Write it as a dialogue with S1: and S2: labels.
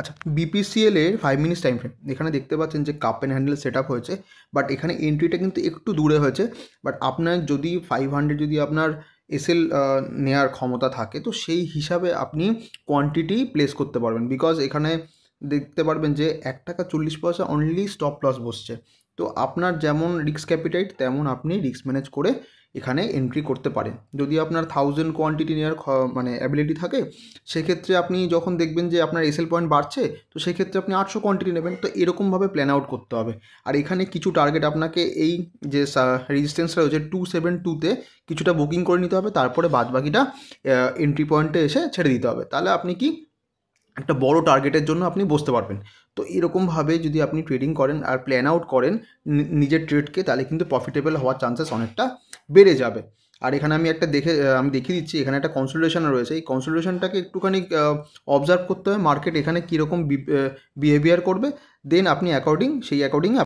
S1: আচ্ছা, বিপিসিএল এর 5 minutes time frame এখানে দেখতে পাচ্ছেন যে cup and handle set up হয়েছে, বাট এখানে এন্ট্রিটা কিন্তু একটু দূরে হয়েছে। বাট আপনার যদি 500 যদি আপনার এসএল নেওয়ার ক্ষমতা থাকে, তো সেই হিসাবে আপনি কোয়ান্টিটি প্লেস করতে পারবেন, বিকজ এখানে দেখতে পারবেন যে 1 টাকা 40 পয়সা অনলি স্টপ লস বসছে। তো আপনার যেমন রিস্ক ক্যাপিটাইট তেমন আপনি রিস্ক ম্যানেজ করে এখানে এন্ট্রি করতে পারেন। যদি আপনার 1000 কোয়ান্টিটি নেওয়ার মানে অ্যাবিলিটি থাকে, সেক্ষেত্রে আপনি যখন দেখবেন যে আপনার এসএল পয়েন্ট বাড়ছে, তো সেক্ষেত্রে আপনি 800 কোয়ান্টিটি নেবেন। তো এরকমভাবে প্ল্যান আউট করতে হবে। আর এখানে কিছু টার্গেট আপনাকে এই যে রেজিস্ট্যান্সটা রয়েছে 272-তে কিছুটা বুকিং করে নিতে হবে, তারপরে বাদবাকিটা এন্ট্রি পয়েন্টে এসে ছেড়ে দিতে হবে। তাহলে আপনি কি একটা বড় টার্গেটের জন্য আপনি বসতে পারবেন। তো এরকমভাবে যদি আপনি ট্রেডিং করেন আর প্ল্যান আউট করেন নিজের ট্রেডকে, তাহলে কিন্তু প্রফিটেবল হওয়ার চান্সেস অনেকটা বেড়ে যাবে। আর এখানে আমি একটা আমি দেখিয়ে দিচ্ছি, এখানে একটা কনসোলিডেশন রয়েছে। এই কনসোলিডেশনটাকে একটুখানি অবজার্ভ করতে হবে, মার্কেট এখানে কীরকম বিহেভিয়ার করবে, দেন আপনি সেই অ্যাকর্ডিং